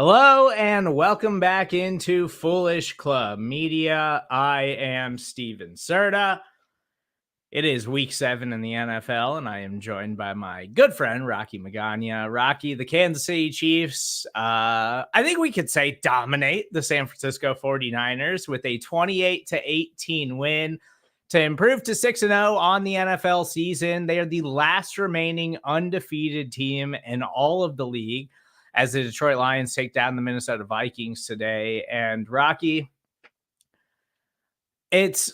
Hello and welcome back into Foolish Club Media. I am Steven Serda. It is week 7 in the NFL, and I am joined by my good friend, Rocky Magaña. Rocky, the Kansas City Chiefs, I think we could say dominate the San Francisco 49ers with a 28-18 win to improve to 6-0 on the NFL season. They are the last remaining undefeated team in all of the league as the Detroit Lions take down the Minnesota Vikings today. And Rocky, it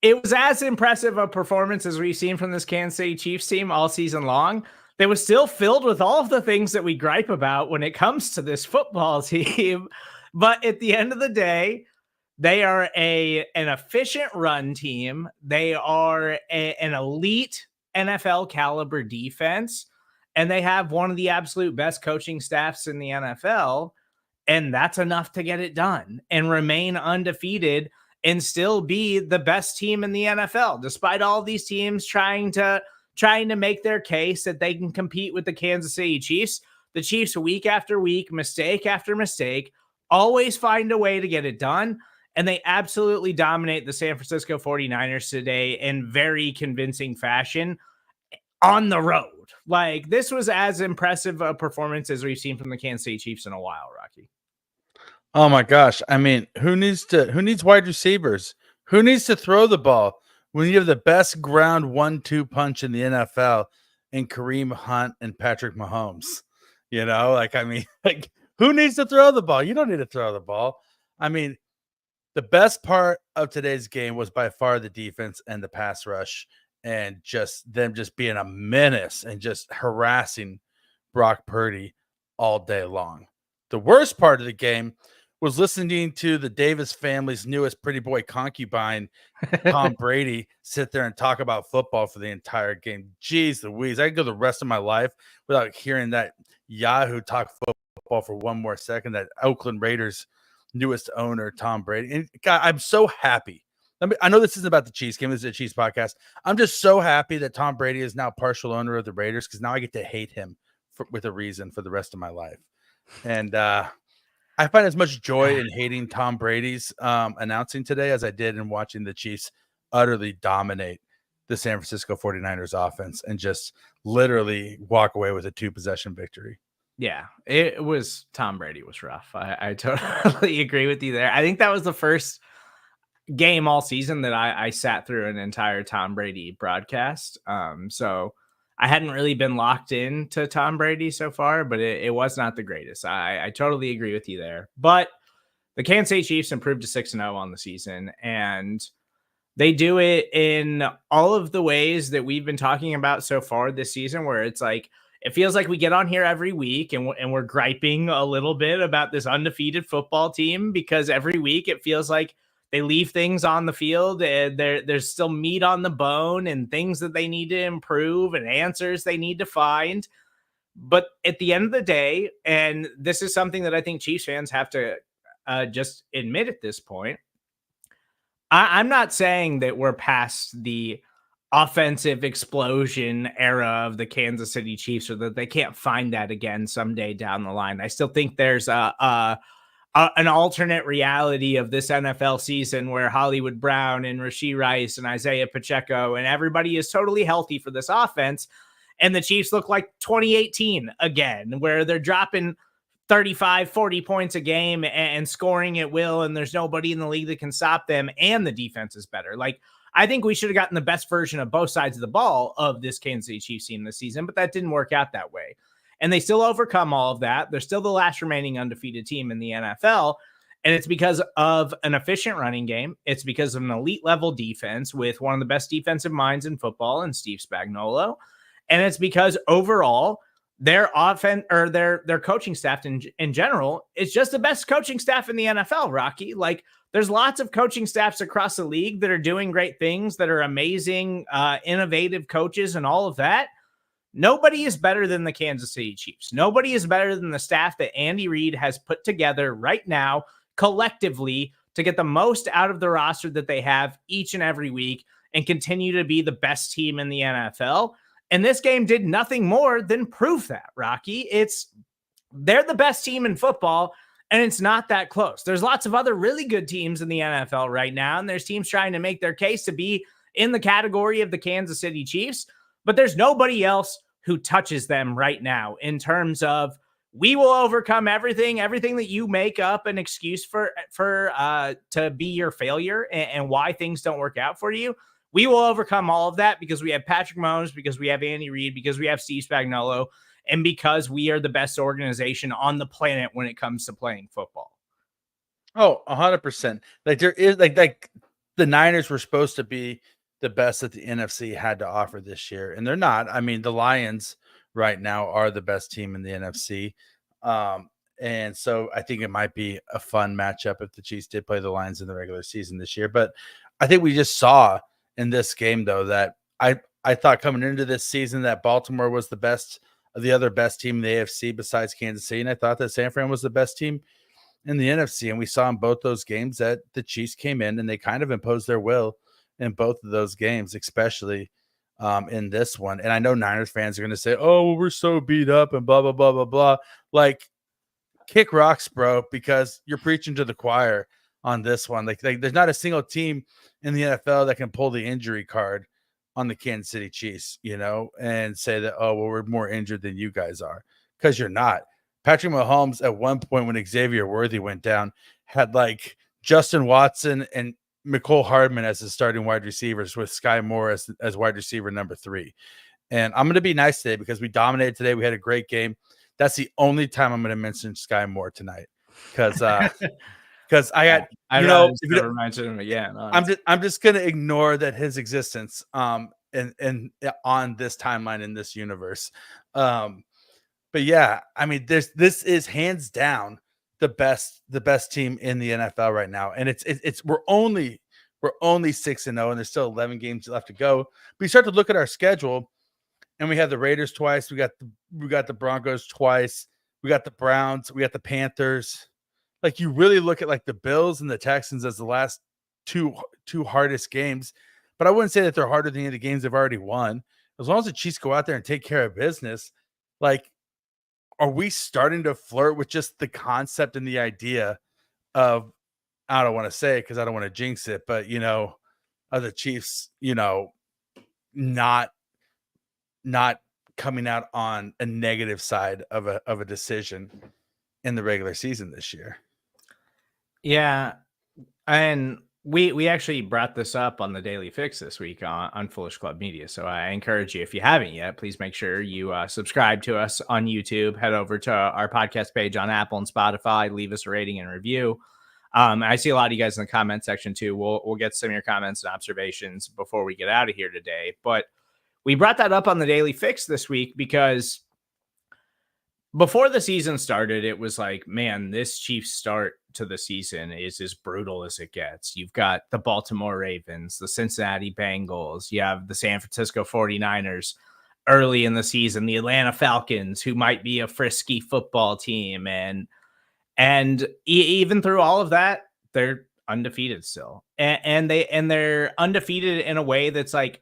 was as impressive a performance as we've seen from this Kansas City Chiefs team all season long. They was still filled with all of the things that we gripe about when it comes to this football team. But at the end of the day, they are an efficient run team. They are an elite NFL caliber defense. And they have one of the absolute best coaching staffs in the NFL. And that's enough to get it done and remain undefeated and still be the best team in the NFL, despite all these teams trying to make their case that they can compete with the Kansas City Chiefs. The Chiefs, week after week, mistake after mistake, always find a way to get it done. And they absolutely dominate the San Francisco 49ers today in very convincing fashion on the road. Like, this was as impressive a performance as we've seen from the Kansas City Chiefs in a while, Rocky. Oh my gosh. I mean, who needs wide receivers? Who needs to throw the ball when you have the best ground 1-2 punch in the NFL in Kareem Hunt and Patrick Mahomes? You know, who needs to throw the ball? You don't need to throw the ball. I mean, the best part of today's game was by far the defense and the pass rush and just them just being a menace and just harassing Brock Purdy all day long. The worst part of the game was listening to the Davis family's newest pretty boy concubine, Tom Brady, sit there and talk about football for the entire game. Jeez Louise, I could go the rest of my life without hearing that Yahoo talk football for one more second, that Oakland Raiders newest owner, Tom Brady. And God, I'm so happy. I know this isn't about the Chiefs game. This is a Chiefs podcast. I'm just so happy that Tom Brady is now partial owner of the Raiders because now I get to hate him with a reason for the rest of my life. And I find as much joy in hating Tom Brady's announcing today as I did in watching the Chiefs utterly dominate the San Francisco 49ers offense and just literally walk away with a 2-possession victory. Yeah, it was Tom Brady was rough. I totally agree with you there. I think that was the first game all season that I sat through an entire Tom Brady broadcast. So I hadn't really been locked into Tom Brady so far, but it was not the greatest. I totally agree with you there. But the Kansas City Chiefs improved to 6-0 on the season, and they do it in all of the ways that we've been talking about so far this season, where it's like, it feels like we get on here every week and we're griping a little bit about this undefeated football team because every week it feels like they leave things on the field and there's still meat on the bone and things that they need to improve and answers they need to find. But at the end of the day, and this is something that I think Chiefs fans have to just admit at this point, I'm not saying that we're past the offensive explosion era of the Kansas City Chiefs or that they can't find that again someday down the line. I still think there's an alternate reality of this NFL season where Hollywood Brown and Rashee Rice and Isaiah Pacheco and everybody is totally healthy for this offense. And the Chiefs look like 2018 again, where they're dropping 35, 40 points a game and scoring at will. And there's nobody in the league that can stop them. And the defense is better. Like, I think we should have gotten the best version of both sides of the ball of this Kansas City Chiefs team this season, but that didn't work out that way. And they still overcome all of that. They're still the last remaining undefeated team in the NFL. And it's because of an efficient running game. It's because of an elite level defense with one of the best defensive minds in football in Steve Spagnuolo. And it's because overall their offense or their coaching staff in general is just the best coaching staff in the NFL, Rocky. Like, there's lots of coaching staffs across the league that are doing great things, that are amazing, innovative coaches and all of that. Nobody is better than the Kansas City Chiefs. Nobody is better than the staff that Andy Reid has put together right now collectively to get the most out of the roster that they have each and every week and continue to be the best team in the NFL. And this game did nothing more than prove that, Rocky. It's they're the best team in football, and it's not that close. There's lots of other really good teams in the NFL right now, and there's teams trying to make their case to be in the category of the Kansas City Chiefs, but there's nobody else who touches them right now in terms of we will overcome everything that you make up an excuse for to be your failure and why things don't work out for you. We will overcome all of that because we have Patrick Mahomes, because we have Andy Reid, because we have Steve Spagnuolo, and because we are the best organization on the planet when it comes to playing football. Oh, 100%. Like there is like the Niners were supposed to be the best that the NFC had to offer this year, and they're not. I mean, the Lions right now are the best team in the NFC. And so I think it might be a fun matchup if the Chiefs did play the Lions in the regular season this year. But I think we just saw in this game, though, that I thought coming into this season that Baltimore was the best of the other best team in the AFC besides Kansas City. And I thought that San Fran was the best team in the NFC. And we saw in both those games that the Chiefs came in and they kind of imposed their will in both of those games, especially in this one. And I know Niners fans are going to say, oh, well, we're so beat up and blah, blah, blah, blah, blah. Like, kick rocks, bro, because you're preaching to the choir on this one. Like there's not a single team in the NFL that can pull the injury card on the Kansas City Chiefs, and say that, oh, well, we're more injured than you guys are, because you're not. Patrick Mahomes at one point when Xavier Worthy went down had like Justin Watson and McCole Hardman as his starting wide receivers with Sky Moore as wide receiver number 3. And I'm going to be nice today because we dominated today. We had a great game. That's the only time I'm going to mention Sky Moore tonight, because I got never mention him again. I'm just going to ignore that his existence and on this timeline in this universe. But yeah, I mean, this is hands down the best team in the NFL right now, and we're only 6-0, and there's still 11 games left to go. But you start to look at our schedule. And we have the Raiders twice. We got the Broncos twice. We got the Browns. We got the Panthers. Like, you really look at like the Bills and the Texans as the last two hardest games. But I wouldn't say that they're harder than any of the games they've already won. As long as the Chiefs go out there and take care of business, like, are we starting to flirt with just the concept and the idea of, I don't want to say it because I don't want to jinx it, but of the Chiefs, not coming out on a negative side of a decision in the regular season this year. Yeah. And we actually brought this up on the Daily Fix this week on Foolish Club Media. So I encourage you, if you haven't yet, please make sure you subscribe to us on YouTube, head over to our podcast page on Apple and Spotify, leave us a rating and review. I see a lot of you guys in the comment section too. We'll get some of your comments and observations before we get out of here today. But we brought that up on the Daily Fix this week because before the season started, it was like, man, this Chiefs start to the season is as brutal as it gets. You've got the Baltimore Ravens, the Cincinnati Bengals, you have the San Francisco 49ers early in the season, the Atlanta Falcons, who might be a frisky football team. And even through all of that, they're undefeated still. And they're undefeated in a way that's like,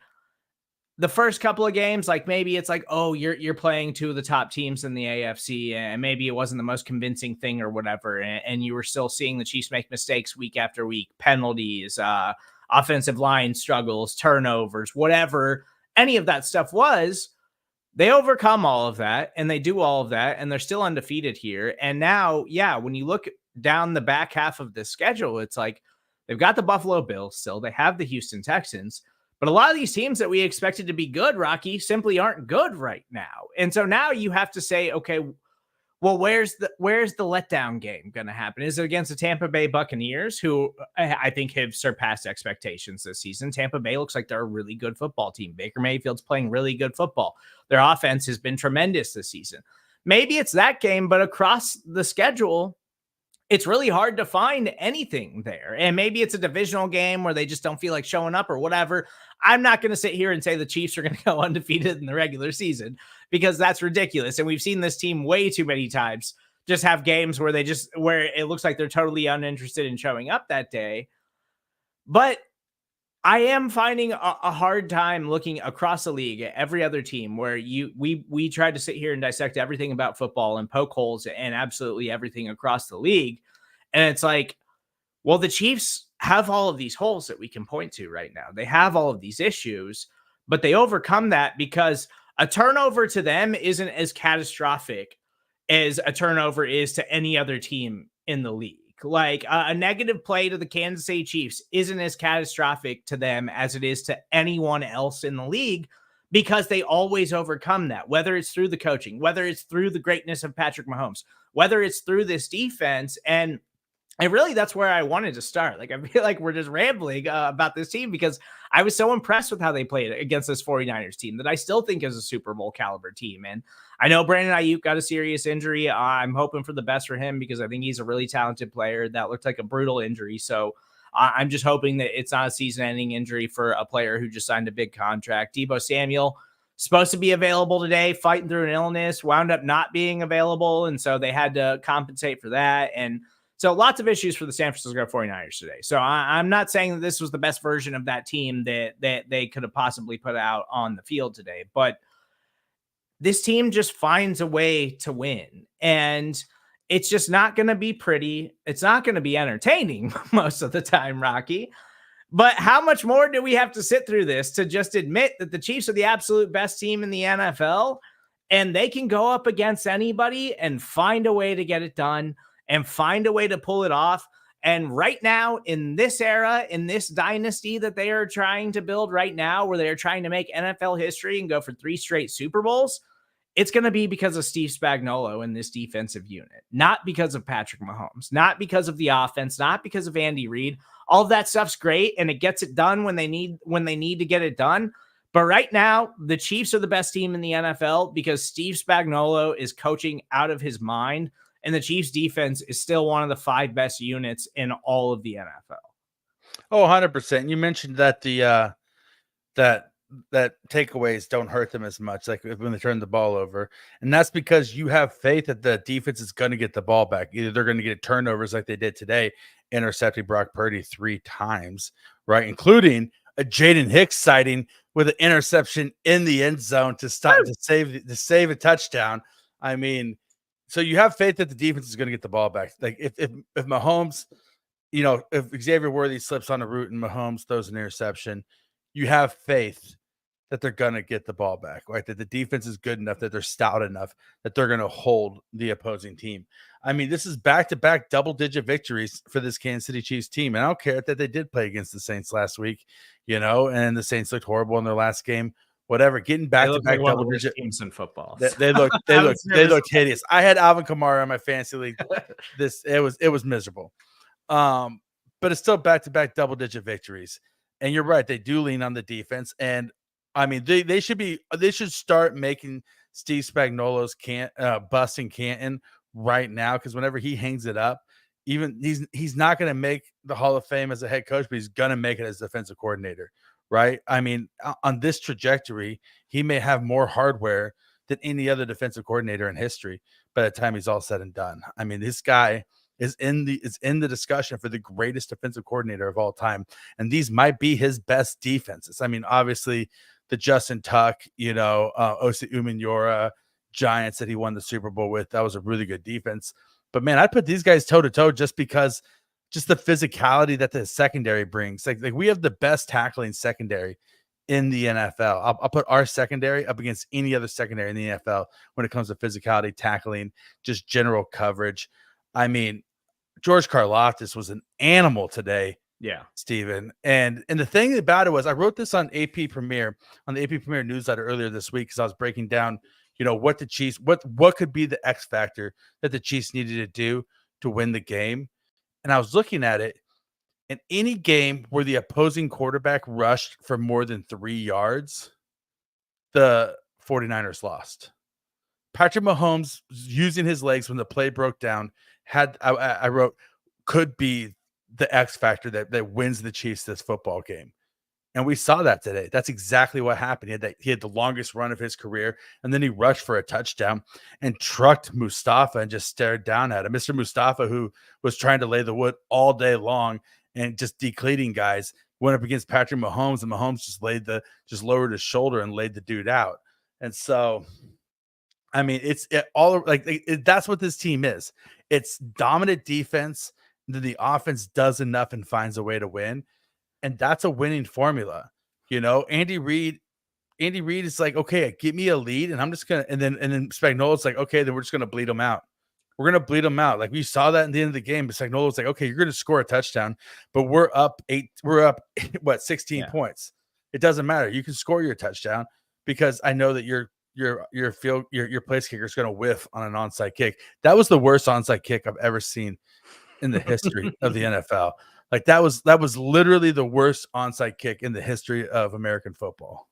the first couple of games, like maybe it's like, oh, you're playing two of the top teams in the AFC, and maybe it wasn't the most convincing thing or whatever, and you were still seeing the Chiefs make mistakes week after week, penalties, offensive line struggles, turnovers, whatever any of that stuff was. They overcome all of that, and they do all of that, and they're still undefeated here. And now, yeah, when you look down the back half of the schedule, it's like they've got the Buffalo Bills still, they have the Houston Texans. But a lot of these teams that we expected to be good, Rocky, simply aren't good right now. And so now you have to say, okay, well, where's the letdown game going to happen? Is it against the Tampa Bay Buccaneers, who I think have surpassed expectations this season? Tampa Bay looks like they're a really good football team. Baker Mayfield's playing really good football. Their offense has been tremendous this season. Maybe it's that game, but across the schedule, it's really hard to find anything there. And maybe it's a divisional game where they just don't feel like showing up or whatever. I'm not going to sit here and say the Chiefs are going to go undefeated in the regular season, because that's ridiculous. And we've seen this team way too many times just have games where where it looks like they're totally uninterested in showing up that day. But I am finding a hard time looking across the league at every other team where we tried to sit here and dissect everything about football and poke holes and absolutely everything across the league. And it's like, well, the Chiefs have all of these holes that we can point to right now. They have all of these issues, but they overcome that because a turnover to them isn't as catastrophic as a turnover is to any other team in the league. Like a negative play to the Kansas City Chiefs isn't as catastrophic to them as it is to anyone else in the league because they always overcome that, whether it's through the coaching, whether it's through the greatness of Patrick Mahomes, whether it's through this defense. And really, that's where I wanted to start. Like, I feel like we're just rambling about this team because I was so impressed with how they played against this 49ers team that I still think is a Super Bowl caliber team. And I know Brandon Ayuk got a serious injury. I'm hoping for the best for him because I think he's a really talented player. That looked like a brutal injury. So I'm just hoping that it's not a season ending injury for a player who just signed a big contract. Deebo Samuel, supposed to be available today, fighting through an illness, wound up not being available. And so they had to compensate for that. And so lots of issues for the San Francisco 49ers today. So I'm not saying that this was the best version of that team that they could have possibly put out on the field today, but this team just finds a way to win. And it's just not going to be pretty. It's not going to be entertaining most of the time, Rocky. But how much more do we have to sit through this to just admit that the Chiefs are the absolute best team in the NFL and they can go up against anybody and find a way to get it done and find a way to pull it off? And right now, in this era, in this dynasty that they are trying to build right now, where they're trying to make NFL history and go for 3 straight Super Bowls, it's going to be because of Steve Spagnuolo and this defensive unit, not because of Patrick Mahomes, not because of the offense, not because of Andy Reid. All of that stuff's great, and it gets it done when they need to get it done. But right now, the Chiefs are the best team in the NFL because Steve Spagnuolo is coaching out of his mind, and the Chiefs defense is still one of the 5 best units in all of the NFL. Oh, 100%. You mentioned that the that takeaways don't hurt them as much, like when they turn the ball over. And that's because you have faith that the defense is going to get the ball back. Either they're going to get turnovers like they did today, intercepting Brock Purdy 3 times, right? Including a Jaden Hicks sighting with an interception in the end zone to save a touchdown. I mean, so you have faith that the defense is going to get the ball back. Like if Mahomes, if Xavier Worthy slips on a route and Mahomes throws an interception, you have faith that they're going to get the ball back, right? That the defense is good enough, that they're stout enough, that they're going to hold the opposing team. I mean, this is back-to-back double-digit victories for this Kansas City Chiefs team. And I don't care that they did play against the Saints last week, and the Saints looked horrible in their last game. Whatever, getting back-to-back double-digit teams in football. They looked hideous. I had Alvin Kamara in my fantasy league. It was miserable. But it's still back-to-back double-digit victories. And you're right, they do lean on the defense. And I mean, they should start making Steve Spagnuolo's busting Canton right now, because whenever he hangs it up, even he's not going to make the Hall of Fame as a head coach, but he's going to make it as defensive coordinator, right? I mean, on this trajectory, he may have more hardware than any other defensive coordinator in history by the time he's all said and done. I mean, this guy is in the discussion for the greatest defensive coordinator of all time, and these might be his best defenses. I mean, obviously, the Justin Tuck, Osi Umenyiora Giants that he won the Super Bowl with, that was a really good defense. But man, I'd put these guys toe to toe just because the physicality that the secondary brings. Like we have the best tackling secondary in the NFL. I'll put our secondary up against any other secondary in the NFL when it comes to physicality, tackling, just general coverage. I mean, George Karlaftis was an animal today. Yeah, Steven. And the thing about it was, I wrote this on the AP Premier newsletter earlier this week, because I was breaking down, what the Chiefs, what could be the X factor that the Chiefs needed to do to win the game. And I was looking at it, in any game where the opposing quarterback rushed for more than 3 yards, the 49ers lost. Patrick Mahomes, using his legs when the play broke down, I wrote, could be the X factor that wins the Chiefs this football game. And we saw that today. That's exactly what happened. He had the longest run of his career, and then he rushed for a touchdown and trucked Mustafa and just stared down at him. Mr. Mustafa, who was trying to lay the wood all day long and just decleating guys, went up against Patrick Mahomes, and Mahomes just lowered his shoulder and laid the dude out. And so, I mean, that's what this team is. It's dominant defense. Then the offense does enough and finds a way to win, and that's a winning formula. Andy Reid is like, okay, give me a lead, and I'm just gonna, and then Spagnuolo's like, okay, then we're just gonna bleed them out. We're gonna bleed them out. Like we saw that in the end of the game. But Spagnuolo's like, okay, you're gonna score a touchdown, but we're up 16 points. It doesn't matter. You can score your touchdown because I know that your place kicker is gonna whiff on an onside kick. That was the worst onside kick I've ever seen in the history of the NFL. Like that was literally the worst onside kick in the history of American football.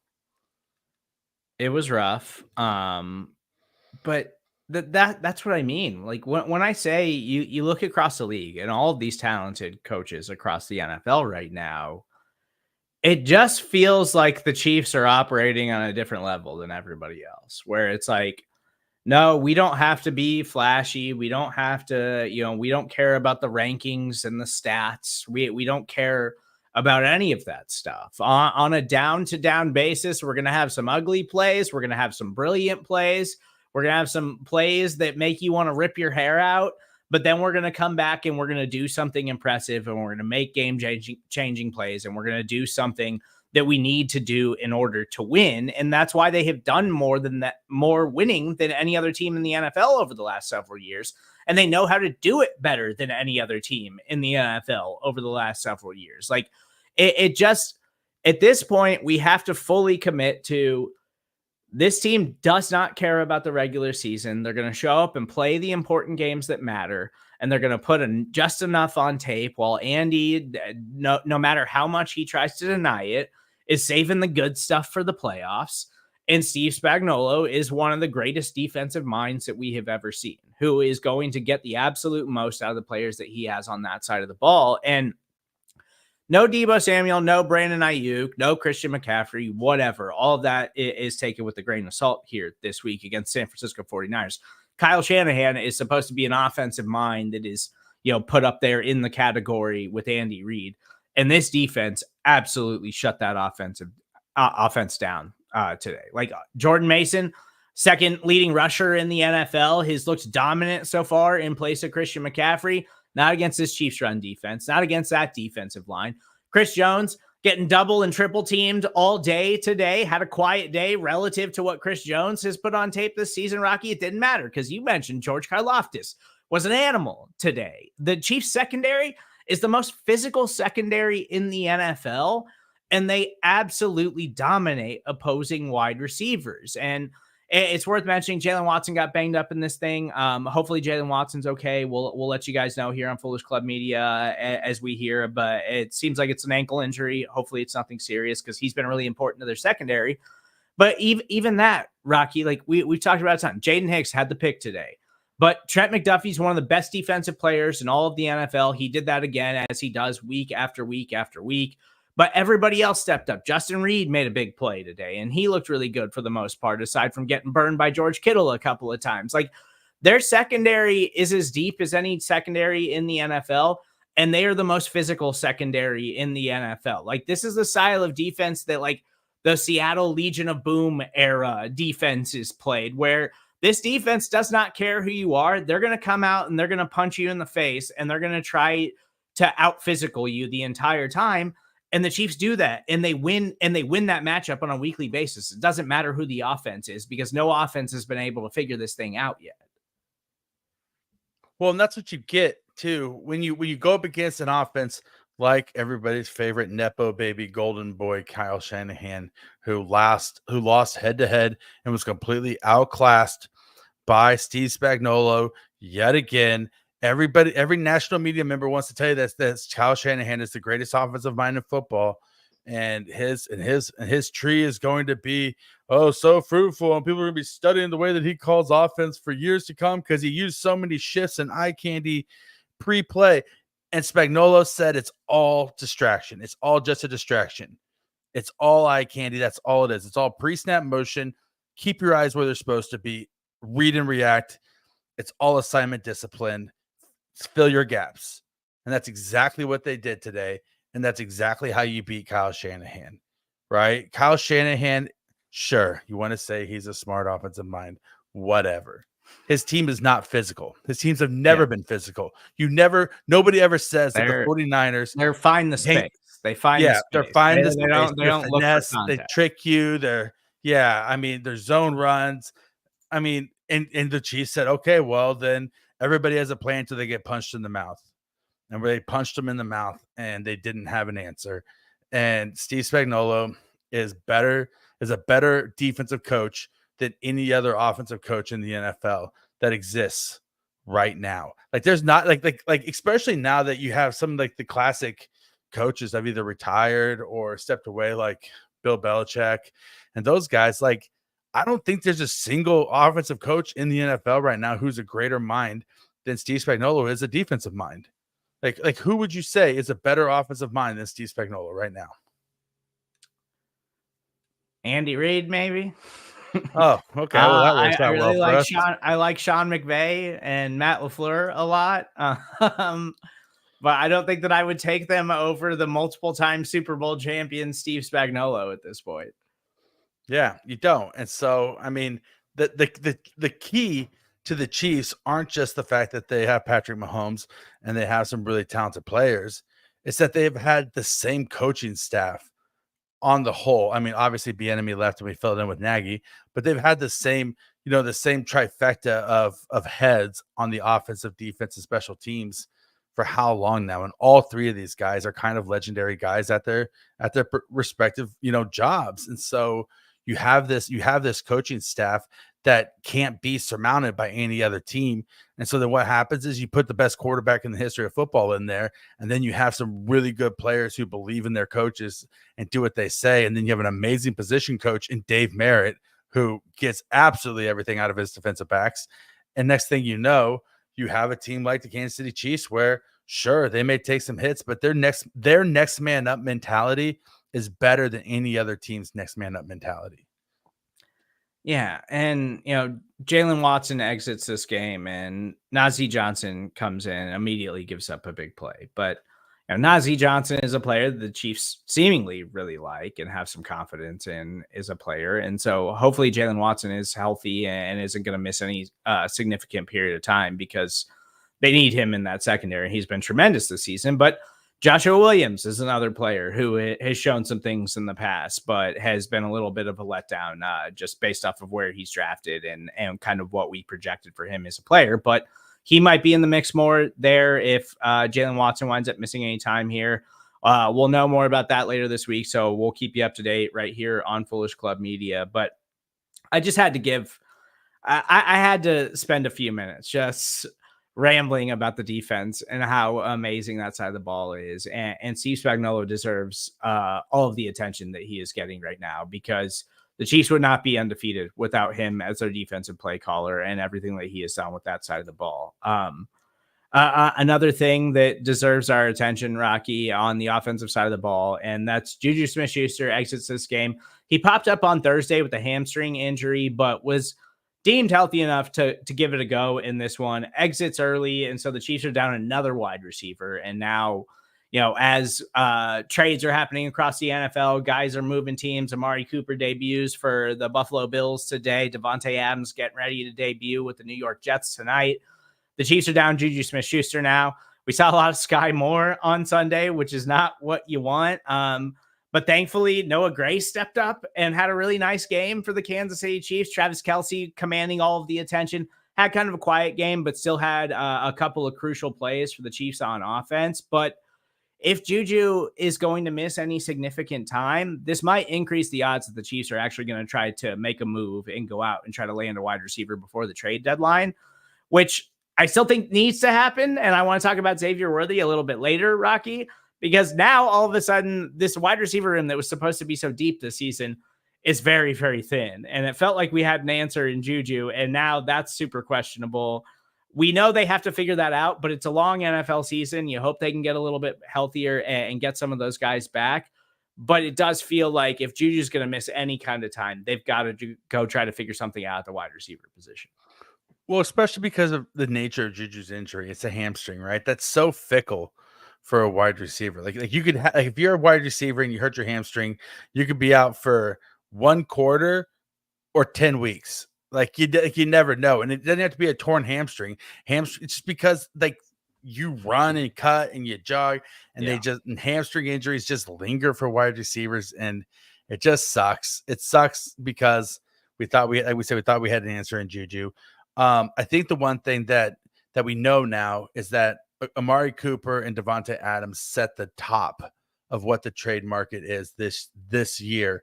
It was rough. But that's what I mean. Like when I say you look across the league and all of these talented coaches across the NFL right now, it just feels like the Chiefs are operating on a different level than everybody else, where it's like, no, we don't have to be flashy. We don't have to, we don't care about the rankings and the stats. We don't care about any of that stuff. On a down-to-down basis, we're going to have some ugly plays. We're going to have some brilliant plays. We're going to have some plays that make you want to rip your hair out. But then we're going to come back and we're going to do something impressive, and we're going to make game-changing plays, and we're going to do something that we need to do in order to win. And that's why they have done more winning than any other team in the NFL over the last several years. And they know how to do it better than any other team in the NFL over the last several years. Like it just, at this point, we have to fully commit to this team does not care about the regular season. They're going to show up and play the important games that matter. And they're going to put just enough on tape while Andy, no matter how much he tries to deny it, is saving the good stuff for the playoffs. And Steve Spagnuolo is one of the greatest defensive minds that we have ever seen, who is going to get the absolute most out of the players that he has on that side of the ball. And no Deebo Samuel, no Brandon Ayuk, no Christian McCaffrey, whatever. All of that is taken with a grain of salt here this week against San Francisco 49ers. Kyle Shanahan is supposed to be an offensive mind that is, put up there in the category with Andy Reid. And this defense absolutely shut that offense down today. Like Jordan Mason, second leading rusher in the NFL, has looked dominant so far in place of Christian McCaffrey. Not against this Chiefs run defense, not against that defensive line. Chris Jones getting double and triple teamed all day today, had a quiet day relative to what Chris Jones has put on tape this season, Rocky. It didn't matter because you mentioned George Karlaftis was an animal today. The Chiefs secondary is the most physical secondary in the NFL, and they absolutely dominate opposing wide receivers. And it's worth mentioning Jalen Watson got banged up in this thing. Hopefully Jalen Watson's okay. We'll let you guys know here on Foolish Club Media as we hear, but it seems like it's an ankle injury. Hopefully it's nothing serious because he's been really important to their secondary. But even that, Rocky, like we've talked about it a ton. Jaden Hicks had the pick today. But Trent McDuffie's one of the best defensive players in all of the NFL. He did that again, as he does week after week after week. But everybody else stepped up. Justin Reed made a big play today, and he looked really good for the most part, aside from getting burned by George Kittle a couple of times. Like, their secondary is as deep as any secondary in the NFL, and they are the most physical secondary in the NFL. Like, this is the style of defense that, like, the Seattle Legion of Boom era defenses played, where this defense does not care who you are. They're going to come out and they're going to punch you in the face, and they're going to try to out-physical you the entire time. And the Chiefs do that, and they win that matchup on a weekly basis. It doesn't matter who the offense is because no offense has been able to figure this thing out yet. Well, and that's what you get too when you go up against an offense like everybody's favorite Nepo baby golden boy Kyle Shanahan, who lost head to head and was completely outclassed by Steve Spagnuolo yet again. Every national media member wants to tell you that Kyle Shanahan is the greatest offensive mind in football, and his tree is going to be so fruitful, and people are going to be studying the way that he calls offense for years to come because he used so many shifts and eye candy pre-play. And Spagnuolo said it's all distraction. It's all just a distraction. It's all eye candy. That's all it is. It's all pre-snap motion. Keep your eyes where they're supposed to be. Read and react. It's all assignment discipline. Fill your gaps. And that's exactly what they did today. and that's exactly how you beat Kyle Shanahan, right? Kyle Shanahan, sure, you want to say he's a smart offensive mind, whatever. His team is not physical. His teams have never been physical. Nobody ever says that the They're 49ers they're find the hang, space. They find the yeah, they're space. fine the They space, don't they they're don't look for finesse, they contact. trick you, I mean, their zone runs. I mean, and the Chiefs said, okay, well, then everybody has a plan until they get punched in the mouth. And where they punched them in the mouth and they didn't have an answer. And Steve Spagnuolo is a better defensive coach than any other offensive coach in the NFL that exists right now. Like there's not like especially now that you have some like the classic coaches have either retired or stepped away, like Bill Belichick and those guys. Like I don't think there's a single offensive coach in the NFL right now who's a greater mind than Steve Spagnuolo is a defensive mind. Like who would you say is a better offensive mind than Steve Spagnuolo right now? Andy Reid, maybe. Oh, okay. Well, that works I out well really for like us. Sean. I like Sean McVay and Matt LaFleur a lot. But I don't think that I would take them over the multiple time Super Bowl champion Steve Spagnuolo at this point. Yeah, you don't. And so, I mean, the key to the Chiefs aren't just the fact that they have Patrick Mahomes and they have some really talented players. It's that they've had the same coaching staff on the whole. I mean, obviously Bieniemy left and we filled in with Nagy, but they've had the same, the same trifecta of heads on the offensive, defensive, special teams for how long now? And all three of these guys are kind of legendary guys at their respective, jobs. And so you have this coaching staff that can't be surmounted by any other team. And so then what happens is you put the best quarterback in the history of football in there, and then you have some really good players who believe in their coaches and do what they say. And then you have an amazing position coach in Dave Merritt, who gets absolutely everything out of his defensive backs. And next thing you know, you have a team like the Kansas City Chiefs where sure, they may take some hits, but their next man up mentality is better than any other team's next man up mentality. Yeah, and Jalen Watson exits this game, and Najee Johnson comes in, immediately gives up a big play. But Najee Johnson is a player that the Chiefs seemingly really like and have some confidence in as a player, and so hopefully Jalen Watson is healthy and isn't going to miss any significant period of time because they need him in that secondary. He's been tremendous this season, but Joshua Williams is another player who has shown some things in the past, but has been a little bit of a letdown just based off of where he's drafted and kind of what we projected for him as a player. But he might be in the mix more there if Jalen Watson winds up missing any time here. We'll know more about that later this week, so we'll keep you up to date right here on Foolish Club Media. But I just had to I had to spend a few minutes just rambling about the defense and how amazing that side of the ball is. And Steve Spagnuolo deserves all of the attention that he is getting right now because the Chiefs would not be undefeated without him as their defensive play caller and everything that he has done with that side of the ball. Another thing that deserves our attention, Rocky, on the offensive side of the ball, and that's Juju Smith-Schuster exits this game. He popped up on Thursday with a hamstring injury, but was deemed healthy enough to give it a go in this one. Exits early, and so the Chiefs are down another wide receiver. And now, as trades are happening across the NFL, guys are moving teams. Amari Cooper debuts for the Buffalo Bills today. Devontae Adams getting ready to debut with the New York Jets tonight. The Chiefs are down Juju Smith-Schuster now. We saw a lot of Sky Moore on Sunday, which is not what you want. But thankfully, Noah Gray stepped up and had a really nice game for the Kansas City Chiefs. Travis Kelce commanding all of the attention. Had kind of a quiet game, but still had a couple of crucial plays for the Chiefs on offense. But if Juju is going to miss any significant time, this might increase the odds that the Chiefs are actually going to try to make a move and go out and try to land a wide receiver before the trade deadline, which I still think needs to happen. And I want to talk about Xavier Worthy a little bit later, Rocky, because now all of a sudden this wide receiver room that was supposed to be so deep this season is very, very thin. And it felt like we had an answer in Juju, and now that's super questionable. We know they have to figure that out, but it's a long NFL season. You hope they can get a little bit healthier and get some of those guys back. But it does feel like if Juju's going to miss any kind of time, they've got to go try to figure something out at the wide receiver position. Well, especially because of the nature of Juju's injury. It's a hamstring, right? That's so fickle for a wide receiver. Like you could like if you're a wide receiver and you hurt your hamstring, you could be out for 1 quarter or 10 weeks. Like you never know. And it doesn't have to be a torn hamstring. It's just because like you run and cut and you jog and and hamstring injuries just linger for wide receivers. And it just sucks. It sucks because we thought we thought we had an answer in Juju. I think the one thing that we know now is that Amari Cooper and Devontae Adams set the top of what the trade market is this year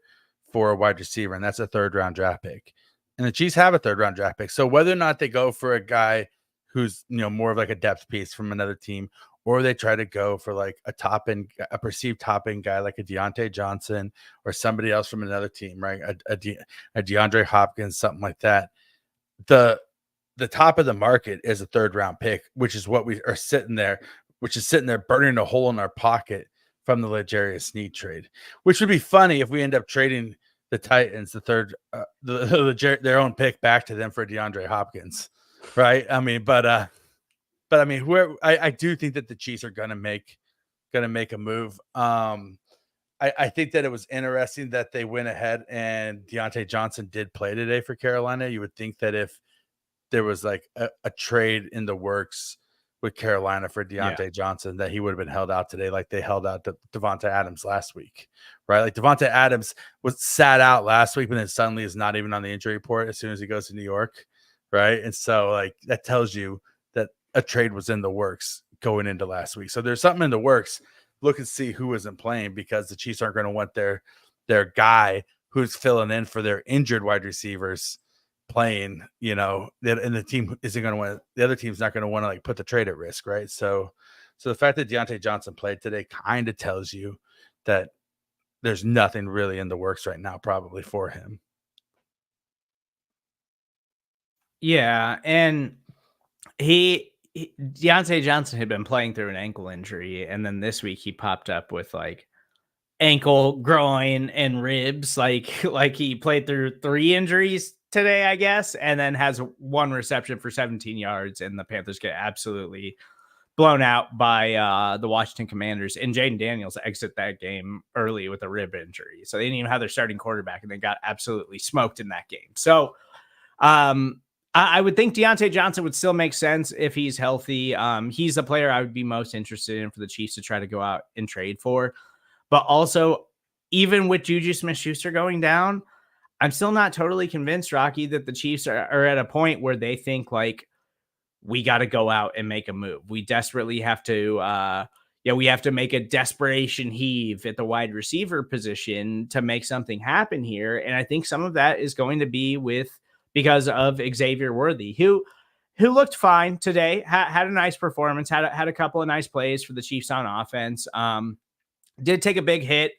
for a wide receiver, and that's a 3rd-round draft pick. And the Chiefs have a 3rd-round draft pick. So whether or not they go for a guy who's more of like a depth piece from another team, or they try to go for like a perceived top end guy like a Deontay Johnson or somebody else from another team, right? A DeAndre Hopkins, something like that. The top of the market is a 3rd-round pick, which is what we are sitting there burning a hole in our pocket from the L'Jarius Sneed trade, which would be funny if we end up trading the Titans their own pick back to them for DeAndre Hopkins, right? I mean, but I mean, I do think that the Chiefs are gonna make a move. I think that it was interesting that they went ahead and Deontay Johnson did play today for Carolina. You would think that if there was like a trade in the works with Carolina for Deontay Johnson, that he would have been held out today, like they held out Devontae Adams last week, right? Like Devontae Adams was sat out last week, but then suddenly is not even on the injury report as soon as he goes to New York, right? And so like that tells you that a trade was in the works going into last week. So there's something in the works. Look and see who isn't playing, because the Chiefs aren't going to want their guy who's filling in for their injured wide receivers playing, and the team isn't going to want, the other team's not going to want to like put the trade at risk, right? So the fact that Deontay Johnson played today kind of tells you that there's nothing really in the works right now, probably for him. Yeah, and Deontay Johnson had been playing through an ankle injury, and then this week he popped up with like ankle, groin, and ribs. Like he played through 3 injuries today, I guess, and then has 1 reception for 17 yards, and the Panthers get absolutely blown out by the Washington Commanders. And Jaden Daniels exit that game early with a rib injury, so they didn't even have their starting quarterback, and they got absolutely smoked in that game. So I would think Deontay Johnson would still make sense if he's healthy. He's the player I would be most interested in for the Chiefs to try to go out and trade for. But also, even with Juju Smith-Schuster going down, I'm still not totally convinced, Rocky, that the Chiefs are at a point where they think like, we got to go out and make a move. We desperately have to, we have to make a desperation heave at the wide receiver position to make something happen here. And I think some of that is going to be because of Xavier Worthy, who looked fine today, had a nice performance, had a couple of nice plays for the Chiefs on offense. Did take a big hit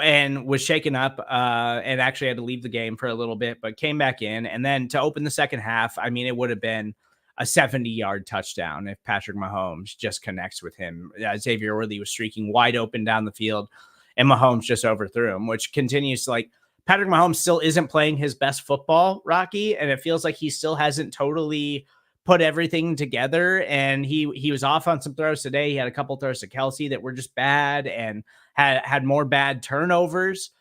and was shaken up and actually had to leave the game for a little bit, but came back in. And then to open the second half, I mean, it would have been a 70-yard touchdown if Patrick Mahomes just connects with him. Xavier Worthy was streaking wide open down the field, and Mahomes just overthrew him, which continues to like, Patrick Mahomes still isn't playing his best football, Rocky, and it feels like he still hasn't totally put everything together. And he was off on some throws today. He had a couple throws to Kelsey that were just bad and had more bad turnovers.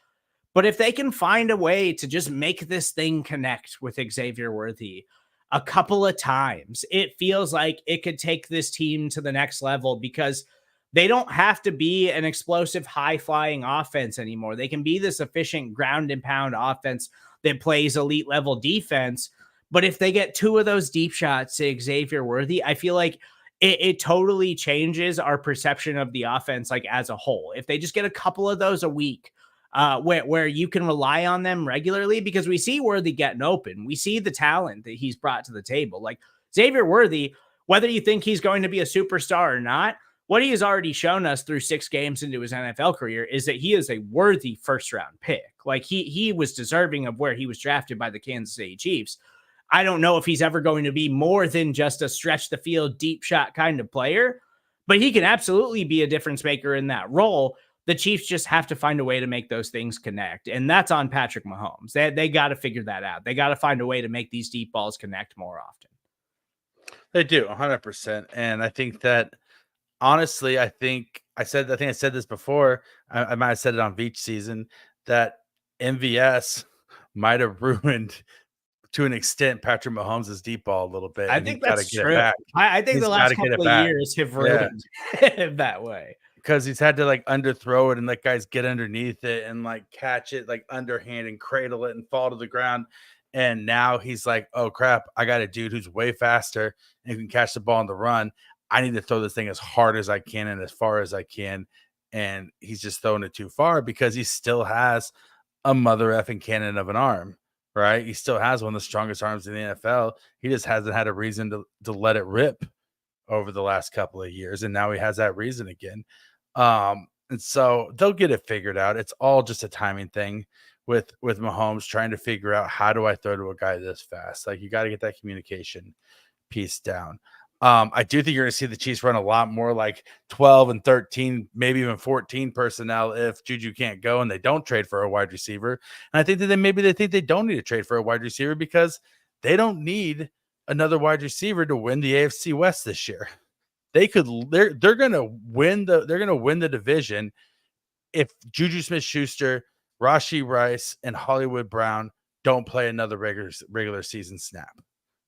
But if they can find a way to just make this thing connect with Xavier Worthy a couple of times, it feels like it could take this team to the next level, because they don't have to be an explosive, high-flying offense anymore. They can be this efficient ground and pound offense that plays elite level defense. But if they get 2 of those deep shots to Xavier Worthy, I feel like it totally changes our perception of the offense, like as a whole. If they just get a couple of those a week, where you can rely on them regularly, because we see Worthy getting open. We see the talent that he's brought to the table. Like Xavier Worthy, whether you think he's going to be a superstar or not, what he has already shown us through 6 games into his NFL career is that he is a worthy first-round pick. Like he was deserving of where he was drafted by the Kansas City Chiefs. I don't know if he's ever going to be more than just a stretch the field, deep shot kind of player, but he can absolutely be a difference maker in that role. The Chiefs just have to find a way to make those things connect. And that's on Patrick Mahomes. They got to figure that out. They got to find a way to make these deep balls connect more often. They do 100%. And I think that honestly, I think I said this before. I might have said it on Beach season that MVS might have ruined to an extent Patrick Mahomes' deep ball a little bit, I and he's think got to that's get it true. back. I think He's the got last to get it couple of back. years have Yeah. ruined it that way. Because he's had to like underthrow it and let guys get underneath it and like catch it like underhand and cradle it and fall to the ground. And now he's like, oh crap, I got a dude who's way faster and can catch the ball on the run. I need to throw this thing as hard as I can and as far as I can. And he's just throwing it too far because he still has a mother effing cannon of an arm, right? He still has one of the strongest arms in the NFL. He just hasn't had a reason to let it rip over the last couple of years. And now he has that reason again. And so they'll get it figured out. It's all just a timing thing with Mahomes trying to figure out how do I throw to a guy this fast. Like you got to get that communication piece down. I do think you're going to see the Chiefs run a lot more like 12 and 13, maybe even 14 personnel if Juju can't go and they don't trade for a wide receiver. And I think that they think they don't need to trade for a wide receiver because they don't need another wide receiver to win the AFC West this year. They're gonna win the division if Juju Smith-Schuster, Rashee Rice, and Hollywood Brown don't play another regular season snap.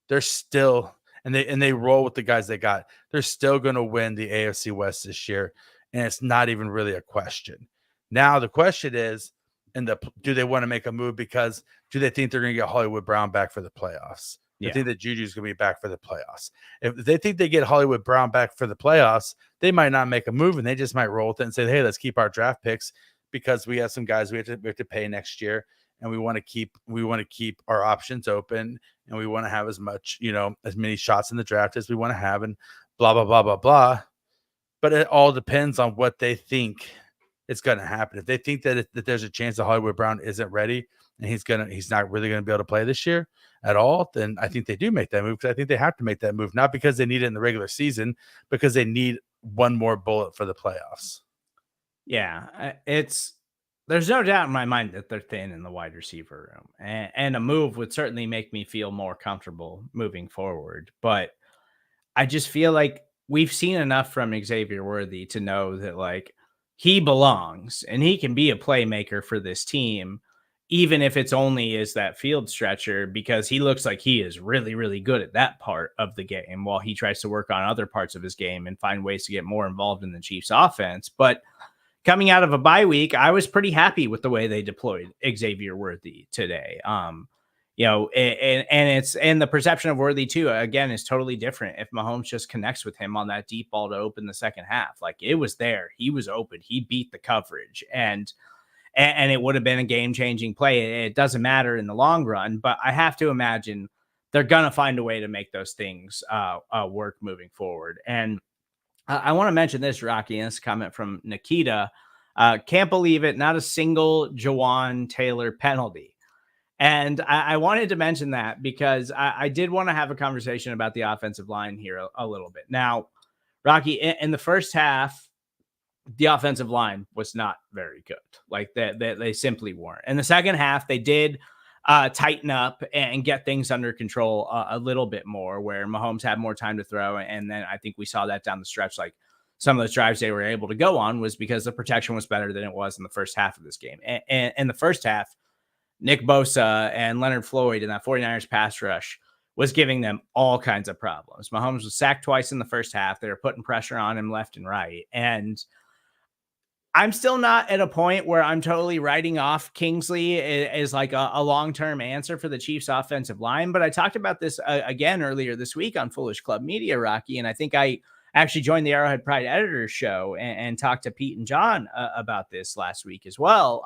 They're still and they roll with the guys they got. They're still gonna win the AFC West this year, and it's not even really a question. Now the question is, do they want to make a move because do they think they're gonna get Hollywood Brown back for the playoffs? They think that Juju's going to be back for the playoffs. If they think they get Hollywood Brown back for the playoffs, they might not make a move and they just might roll with it and say, hey, let's keep our draft picks because we have some guys we have to pay next year and we want to keep our options open and we want to have as many shots in the draft as we want to have and blah, blah, blah, blah, blah. But it all depends on what they think is going to happen. If they think that there's a chance that Hollywood Brown isn't ready and he's not really going to be able to play this year at all, then I think they do make that move because I think they have to make that move, not because they need it in the regular season, because they need one more bullet for the playoffs. Yeah, there's no doubt in my mind that they're thin in the wide receiver room, and a move would certainly make me feel more comfortable moving forward. But I just feel like we've seen enough from Xavier Worthy to know that like he belongs and he can be a playmaker for this team, even if it's only as that field stretcher, because he looks like he is really, really good at that part of the game while he tries to work on other parts of his game and find ways to get more involved in the Chiefs offense. But coming out of a bye week, I was pretty happy with the way they deployed Xavier Worthy today. And the perception of Worthy too, again, is totally different if Mahomes just connects with him on that deep ball to open the second half. Like it was there, he was open, he beat the coverage, and it would have been a game-changing play. It doesn't matter in the long run, but I have to imagine they're gonna find a way to make those things work moving forward. And I want to mention this, Rocky, and this comment from Nikita. Can't believe it. Not a single Jawan Taylor penalty. And I wanted to mention that because I did want to have a conversation about the offensive line here a little bit. Now, Rocky, in the first half, the offensive line was not very good. Like they simply weren't. In the second half, they did tighten up and get things under control a little bit more, where Mahomes had more time to throw. And then I think we saw that down the stretch. Like some of those drives they were able to go on was because the protection was better than it was in the first half of this game. And in the first half, Nick Bosa and Leonard Floyd in that 49ers pass rush was giving them all kinds of problems. Mahomes was sacked twice in the first half. They were putting pressure on him left and right. And I'm still not at a point where I'm totally writing off Kingsley as like a long-term answer for the Chiefs offensive line. But I talked about this again earlier this week on Foolish Club Media, Rocky. And I think I actually joined the Arrowhead Pride Editors show and talked to Pete and John about this last week as well.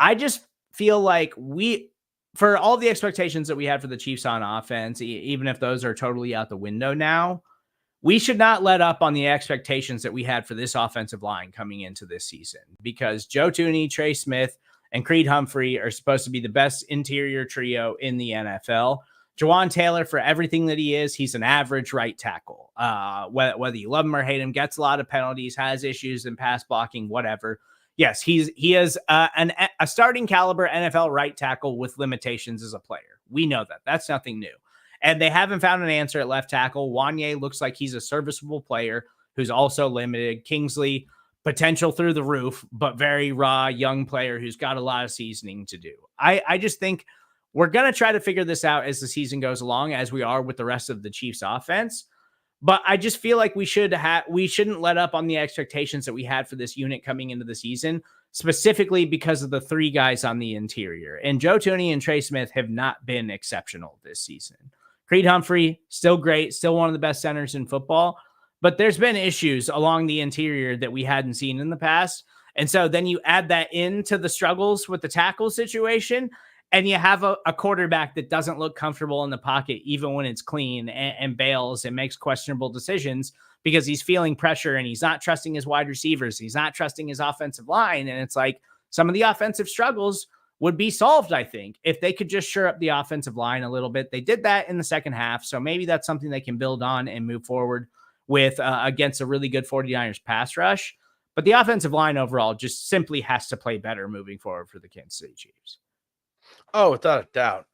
I just feel like for all the expectations that we had for the Chiefs on offense, even if those are totally out the window now, we should not let up on the expectations that we had for this offensive line coming into this season, because Joe Thuney, Trey Smith, and Creed Humphrey are supposed to be the best interior trio in the NFL. Jawan Taylor, for everything that he is, he's an average right tackle. Whether you love him or hate him, gets a lot of penalties, has issues in pass blocking, whatever. Yes, he is a starting caliber NFL right tackle with limitations as a player. We know that. That's nothing new. And they haven't found an answer at left tackle. Wanye looks like he's a serviceable player who's also limited. Kingsley, potential through the roof, but very raw young player who's got a lot of seasoning to do. I just think we're going to try to figure this out as the season goes along, as we are with the rest of the Chiefs offense. But I just feel like we shouldn't let up on the expectations that we had for this unit coming into the season, specifically because of the three guys on the interior. And Joe Thuney and Trey Smith have not been exceptional this season. Creed Humphrey, still great, still one of the best centers in football, but there's been issues along the interior that we hadn't seen in the past. And so then you add that into the struggles with the tackle situation, and you have a quarterback that doesn't look comfortable in the pocket, even when it's clean, and bails and makes questionable decisions because he's feeling pressure and he's not trusting his wide receivers. He's not trusting his offensive line. And it's like some of the offensive struggles would be solved, I think, if they could just shore up the offensive line a little bit. They did that in the second half. So maybe that's something they can build on and move forward with against a really good 49ers pass rush. But the offensive line overall just simply has to play better moving forward for the Kansas City Chiefs. Oh, without a doubt.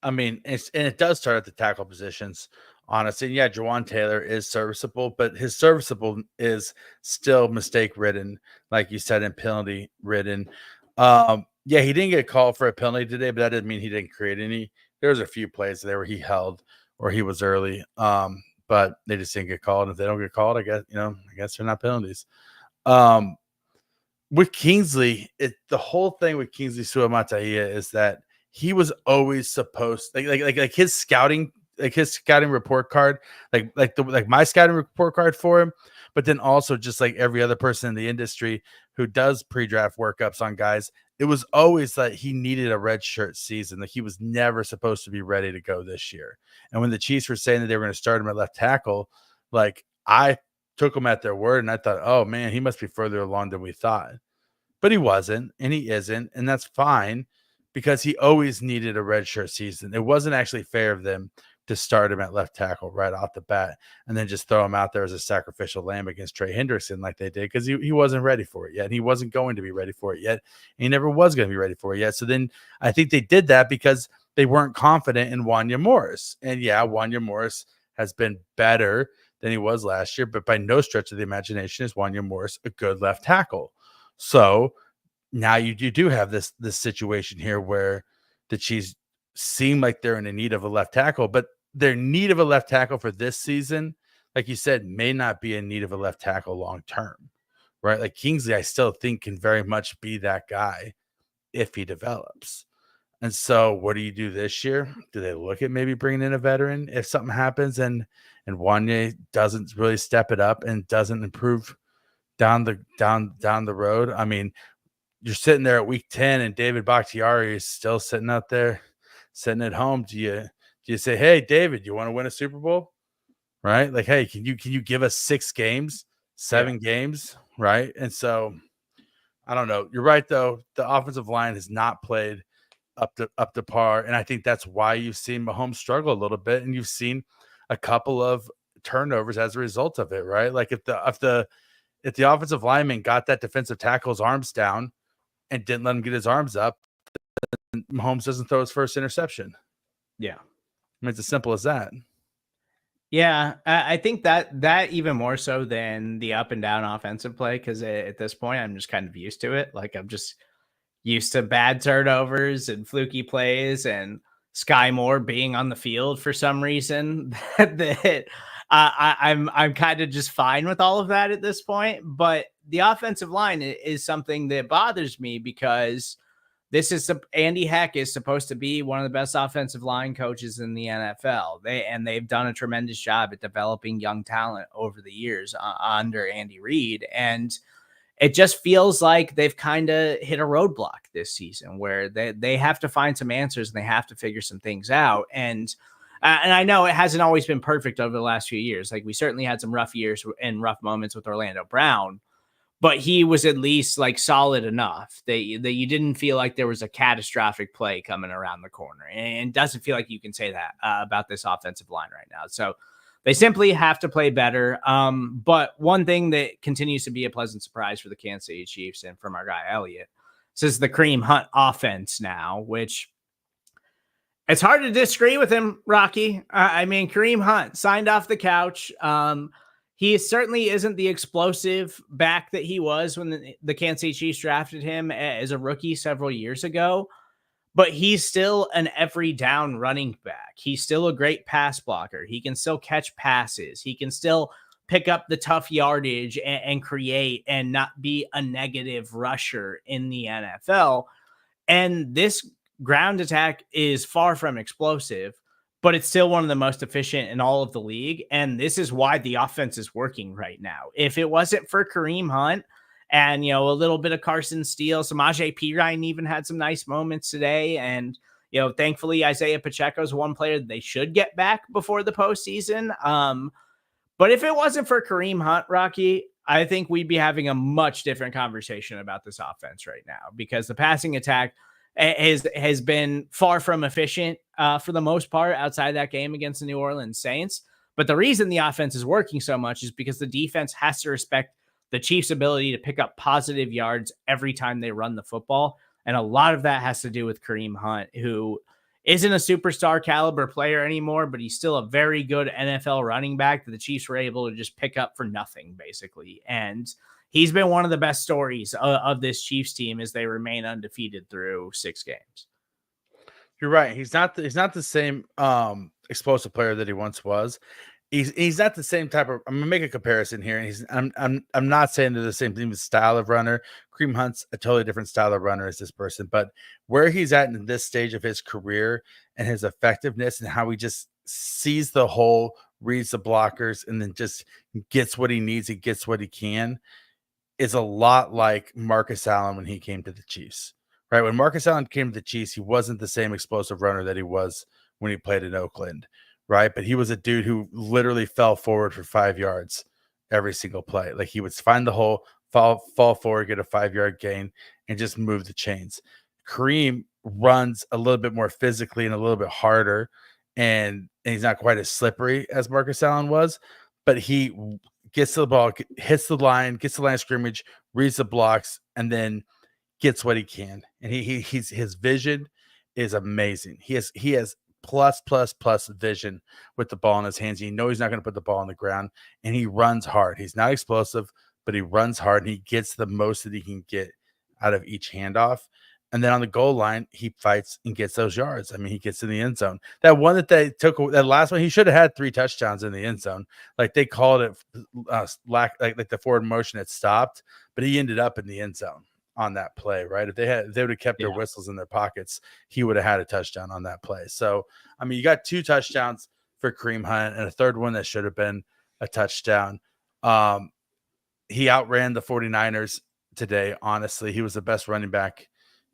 I mean, it does start at the tackle positions, honestly. Yeah, Jawan Taylor is serviceable, but his serviceable is still mistake ridden, like you said, and penalty ridden. Yeah, he didn't get called for a penalty today, but that didn't mean he didn't create any. There was a few plays there where he held or he was early, but they just didn't get called. If they don't get called, I guess they're not penalties. With Kingsley, the whole thing with Kingsley Suamataia is that he was always supposed like his scouting report card, like my scouting report card for him, but then also just like every other person in the industry who does pre-draft workups on guys, it was always that he needed a red shirt season. Like he was never supposed to be ready to go this year. And when the Chiefs were saying that they were going to start him at left tackle, like I took them at their word and I thought, oh man, he must be further along than we thought. But he wasn't, and he isn't, and that's fine because he always needed a redshirt season. It wasn't actually fair of them to start him at left tackle right off the bat and then just throw him out there as a sacrificial lamb against Trey Hendrickson like they did, because he wasn't ready for it yet. And he wasn't going to be ready for it yet. And he never was going to be ready for it yet. So then I think they did that because they weren't confident in Wanya Morris. And yeah, Wanya Morris has been better than he was last year, but by no stretch of the imagination is Wanya Morris a good left tackle. So now you do have this situation here where the Chiefs seem like they're in a need of a left tackle, but their need of a left tackle for this season, like you said, may not be in need of a left tackle long term, right? Like Kingsley, I still think can very much be that guy if he develops. And so what do you do this year? Do they look at maybe bringing in a veteran if something happens and Wanye doesn't really step it up and doesn't improve down the road? I mean, you're sitting there at week 10 and David Bakhtiari is still sitting out there, sitting at home. Do you say, hey, David, you want to win a Super Bowl? Right? Like, hey, can you give us 6 games, 7 games? Right. And so I don't know. You're right, though. The offensive line has not played up to par. And I think that's why you've seen Mahomes struggle a little bit. And you've seen a couple of turnovers as a result of it, right? Like if the offensive lineman got that defensive tackle's arms down and didn't let him get his arms up, Mahomes doesn't throw his first interception. Yeah. I mean, it's as simple as that. Yeah, I think that even more so than the up and down offensive play, because at this point I'm just kind of used to it. Like I'm just used to bad turnovers and fluky plays and Sky Moore being on the field for some reason. I'm kind of just fine with all of that at this point. But the offensive line is something that bothers me because Andy Heck is supposed to be one of the best offensive line coaches in the NFL. They've done a tremendous job at developing young talent over the years under Andy Reid. And it just feels like they've kind of hit a roadblock this season where they have to find some answers and they have to figure some things out. And I know it hasn't always been perfect over the last few years. Like we certainly had some rough years and rough moments with Orlando Brown, but he was at least like solid enough that you didn't feel like there was a catastrophic play coming around the corner. And it doesn't feel like you can say that about this offensive line right now. So they simply have to play better. But one thing that continues to be a pleasant surprise for the Kansas City Chiefs and from our guy Elliott, this is the Kareem Hunt offense now, which It's hard to disagree with him, Rocky. I mean, Kareem Hunt signed off the couch. He certainly isn't the explosive back that he was when the Kansas City Chiefs drafted him as a rookie several years ago, but he's still an every down running back. He's still a great pass blocker. He can still catch passes. He can still pick up the tough yardage and create and not be a negative rusher in the NFL. And this ground attack is far from explosive, but it's still one of the most efficient in all of the league. And this is why the offense is working right now. If it wasn't for Kareem Hunt and, a little bit of Carson Steele, Samaje Perine even had some nice moments today. And, thankfully, Isaiah Pacheco is one player that they should get back before the postseason. But if it wasn't for Kareem Hunt, Rocky, I think we'd be having a much different conversation about this offense right now, because the passing attack has been far from efficient for the most part outside that game against the New Orleans Saints. But the reason the offense is working so much is because the defense has to respect the Chiefs' ability to pick up positive yards every time they run the football. And a lot of that has to do with Kareem Hunt, who isn't a superstar caliber player anymore, but he's still a very good NFL running back that the Chiefs were able to just pick up for nothing, basically. And he's been one of the best stories of this Chiefs team as they remain undefeated through 6 games. You're right. He's not the same explosive player that he once was. He's not the same type of. I'm gonna make a comparison here. I'm not saying they're the same thing with style of runner. Kareem Hunt's a totally different style of runner as this person, but where he's at in this stage of his career and his effectiveness and how he just sees the hole, reads the blockers, and then just gets what he needs. He gets what he can. Is a lot like Marcus Allen when he came to the Chiefs. Right when Marcus Allen came to the Chiefs, he wasn't the same explosive runner that he was when he played in Oakland. Right. But he was a dude who literally fell forward for 5 yards every single play. Like he would find the hole, fall forward, get a 5-yard gain, and just move the chains. Kareem runs a little bit more physically and a little bit harder, and he's not quite as slippery as Marcus Allen was, but he gets to the ball, hits the line of scrimmage, reads the blocks, and then gets what he can. And his vision is amazing. He has plus vision with the ball in his hands. You know he's not going to put the ball on the ground, and he runs hard. He's not explosive, but he runs hard, and he gets the most that he can get out of each handoff. And then on the goal line, he fights and gets those yards. I mean, he gets in the end zone. That one that they took, that last one, he should have had 3 touchdowns in the end zone. Like they called it like the forward motion had stopped, but he ended up in the end zone on that play, right? If they would have kept their whistles in their pockets, he would have had a touchdown on that play. So, I mean, you got 2 touchdowns for Kareem Hunt and a third one that should have been a touchdown. He outran the 49ers today. Honestly, he was the best running back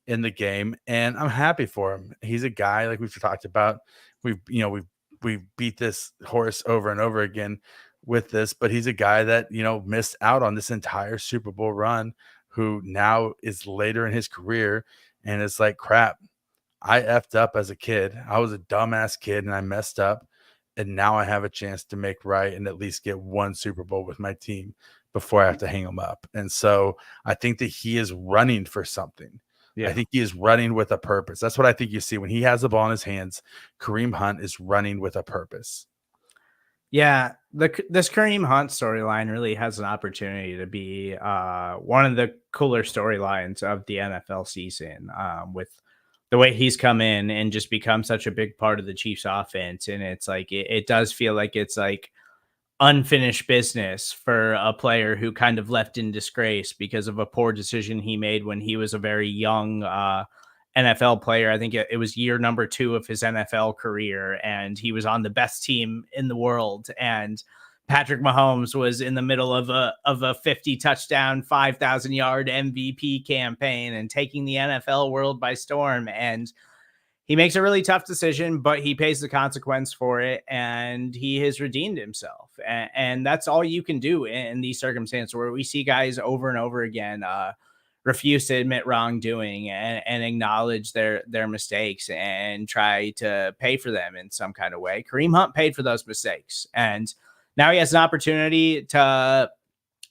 in the game, and I'm happy for him. He's a guy, like we've talked about. We've beat this horse over and over again with this, but he's a guy that, missed out on this entire Super Bowl run, who now is later in his career, and it's like, crap, I effed up as a kid. I was a dumbass kid and I messed up, and now I have a chance to make right and at least get 1 Super Bowl with my team before I have to hang him up. And so I think that he is running for something. Yeah. I think he is running with a purpose. That's what I think you see when he has the ball in his hands. Kareem Hunt is running with a purpose. Yeah, this Kareem Hunt storyline really has an opportunity to be one of the cooler storylines of the NFL season, with the way he's come in and just become such a big part of the Chiefs offense. And it's like, it does feel like it's like unfinished business for a player who kind of left in disgrace because of a poor decision he made when he was a very young NFL player. I think it was year number 2 of his NFL career, and he was on the best team in the world. And Patrick Mahomes was in the middle of a 50 touchdown, 5,000 yard MVP campaign and taking the NFL world by storm. And he makes a really tough decision, but he pays the consequence for it, and he has redeemed himself. And that's all you can do in these circumstances where we see guys over and over again refuse to admit wrongdoing and acknowledge their mistakes and try to pay for them in some kind of way. Kareem Hunt paid for those mistakes, and now he has an opportunity to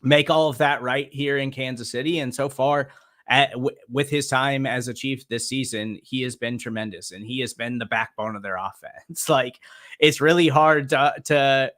make all of that right here in Kansas City. And so far, with his time as a Chief this season, he has been tremendous, and he has been the backbone of their offense. Like, it's really hard to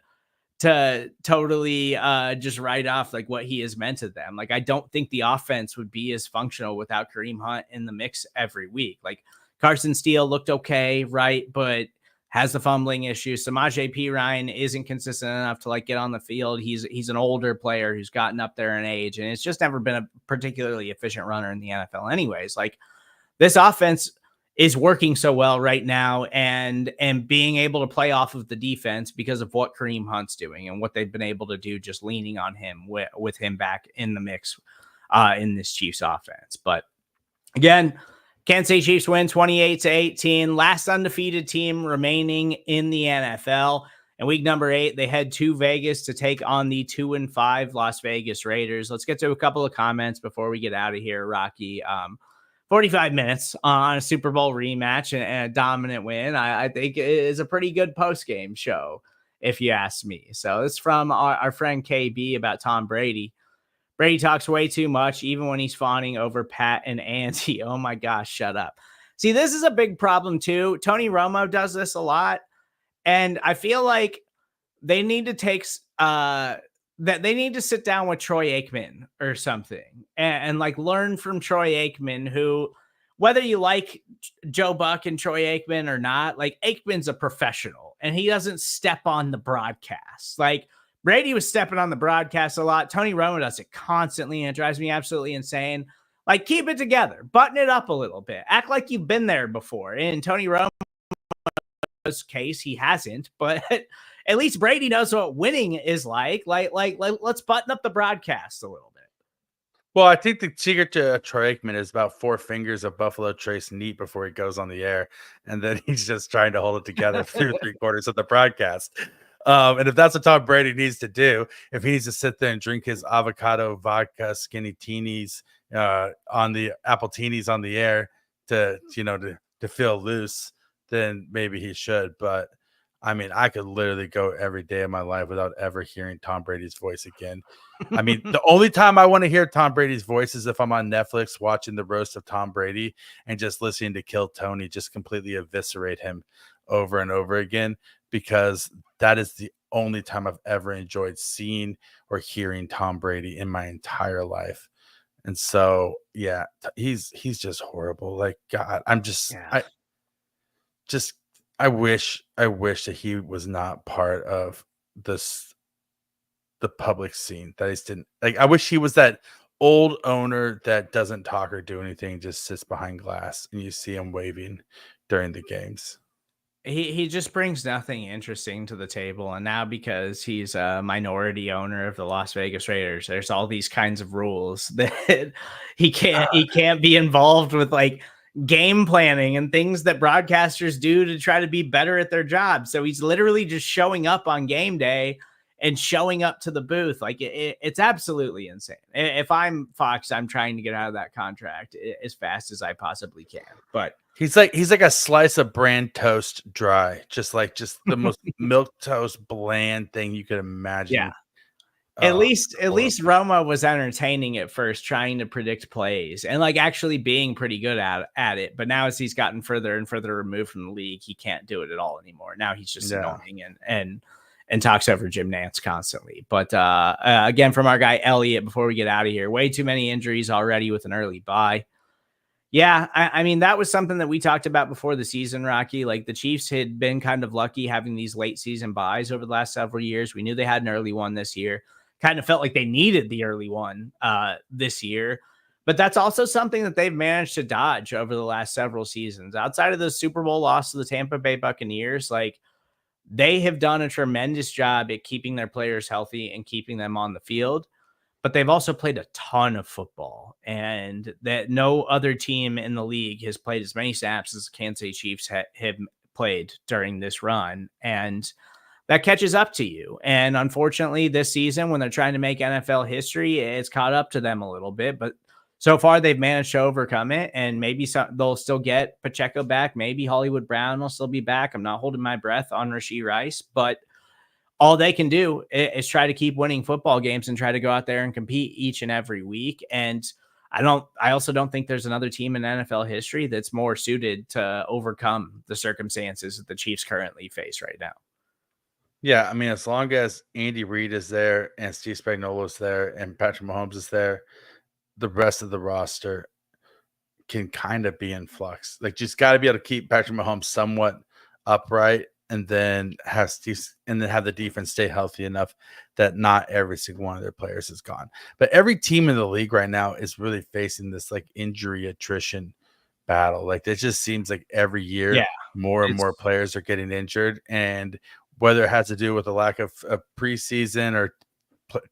totally just write off like what he has meant to them. Like, I don't think the offense would be as functional without Kareem Hunt in the mix every week. Like, Carson Steele looked okay, right? But has the fumbling issue. Samaje Perine isn't consistent enough to like get on the field. He's an older player who's gotten up there in age, and it's just never been a particularly efficient runner in the NFL anyways. Like, this offense is working so well right now, and being able to play off of the defense because of what Kareem Hunt's doing and what they've been able to do, just leaning on him with him back in the mix in this Chiefs offense. But again, Kansas City Chiefs win 28-18, last undefeated team remaining in the NFL. And week number 8, they head to Vegas to take on the 2-5 Las Vegas Raiders. Let's get to a couple of comments before we get out of here, Rocky. 45 minutes on a Super Bowl rematch and a dominant win, I think is a pretty good post-game show, if you ask me. So it's from our friend KB about Tom Brady. Brady talks way too much, even when he's fawning over Pat and Andy. Oh my gosh, shut up. See, this is a big problem too. Tony Romo does this a lot, and I feel like they need to take that they need to sit down with Troy Aikman or something and like learn from Troy Aikman, who, whether you like Joe Buck and Troy Aikman or not, like, Aikman's a professional and he doesn't step on the broadcast. Like, Brady was stepping on the broadcast a lot. Tony Romo does it constantly, and it drives me absolutely insane. Like, keep it together, button it up a little bit, act like you've been there before. In Tony Romo's case, he hasn't, but at least Brady knows what winning is like. Let's button up the broadcast a little bit. Well, I think the secret to Troy Aikman is about 4 fingers of Buffalo Trace neat before he goes on the air, and then he's just trying to hold it together through 3/4 of the broadcast. And if that's what Tom Brady needs to do, if he needs to sit there and drink his avocado vodka skinny teenies on the apple teenies on the air to feel loose, then maybe he should. But I mean, I could literally go every day of my life without ever hearing Tom Brady's voice again. I mean, the only time I want to hear Tom Brady's voice is if I'm on Netflix watching the roast of Tom Brady and just listening to Kill Tony just completely eviscerate him over and over again, because that is the only time I've ever enjoyed seeing or hearing Tom Brady in my entire life. And so, yeah, he's just horrible. Like, God, I wish that he was not part of the public scene, that he didn't like. I wish he was that old owner that doesn't talk or do anything, just sits behind glass and you see him waving during the games. He just brings nothing interesting to the table. And now, because he's a minority owner of the Las Vegas Raiders, there's all these kinds of rules that he can't be involved with, like game planning and things that broadcasters do to try to be better at their job. So he's literally just showing up on game day and showing up to the booth. Like, it's absolutely insane. If I'm Fox, I'm trying to get out of that contract as fast as I possibly can. But he's like a slice of bran toast dry, just the most milk toast bland thing you could imagine. Yeah. At least Roma was entertaining at first, trying to predict plays and like actually being pretty good at it. But now, as he's gotten further and further removed from the league, he can't do it at all anymore. Now he's just annoying and talks over Jim Nantz constantly. But again, from our guy Elliot, before we get out of here, way too many injuries already with an early bye. Yeah, I mean, that was something that we talked about before the season, Rocky. Like, the Chiefs had been kind of lucky having these late season buys over the last several years. We knew they had an early one this year. Kind of felt like they needed the early one this year. But that's also something that they've managed to dodge over the last several seasons. Outside of the Super Bowl loss to the Tampa Bay Buccaneers, like, they have done a tremendous job at keeping their players healthy and keeping them on the field. But they've also played a ton of football, and that no other team in the league has played as many snaps as the Kansas City Chiefs have played during this run. And that catches up to you. And unfortunately, this season, when they're trying to make NFL history, it's caught up to them a little bit. But so far, they've managed to overcome it. And maybe they'll still get Pacheco back. Maybe Hollywood Brown will still be back. I'm not holding my breath on Rashee Rice, but all they can do is try to keep winning football games and try to go out there and compete each and every week. And I also don't think there's another team in NFL history that's more suited to overcome the circumstances that the Chiefs currently face right now. Yeah, I mean, as long as Andy Reid is there and Steve Spagnuolo is there and Patrick Mahomes is there, the rest of the roster can kind of be in flux. Like, just got to be able to keep Patrick Mahomes somewhat upright, and then have the defense stay healthy enough that not every single one of their players is gone. But every team in the league right now is really facing this like injury attrition battle. Like, it just seems like every year Yeah, more and more players are getting injured, and whether it has to do with the lack of preseason or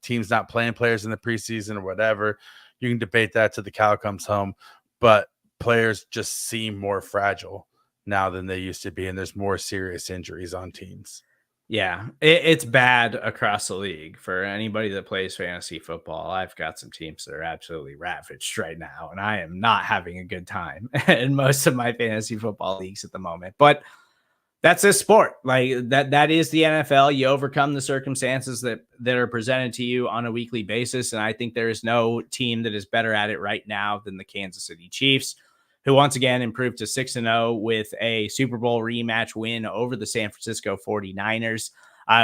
teams not playing players in the preseason or whatever, you can debate that till the cow comes home. But players just seem more fragile now than they used to be, and there's more serious injuries on teams. Yeah, it's bad across the league for anybody that plays fantasy football. I've got some teams that are absolutely ravaged right now, and I am not having a good time in most of my fantasy football leagues at the moment. But that's this sport. Like that is the NFL. You overcome the circumstances that are presented to you on a weekly basis. And I think there is no team that is better at it right now than the Kansas City Chiefs, who once again improved to 6-0 with a Super Bowl rematch win over the San Francisco 49ers.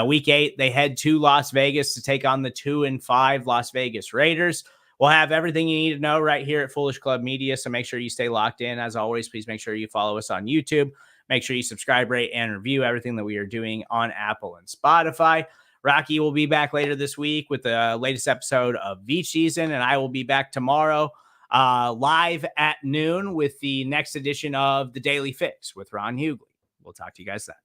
Week 8, they head to Las Vegas to take on the 2-5 Las Vegas Raiders. We'll have everything you need to know right here at Foolish Club Media. So make sure you stay locked in. As always, please make sure you follow us on YouTube. Make sure you subscribe, rate, and review everything that we are doing on Apple and Spotify. Rocky will be back later this week with the latest episode of Beach Season, and I will be back tomorrow live at noon with the next edition of The Daily Fix with Ron Hughley. We'll talk to you guys then.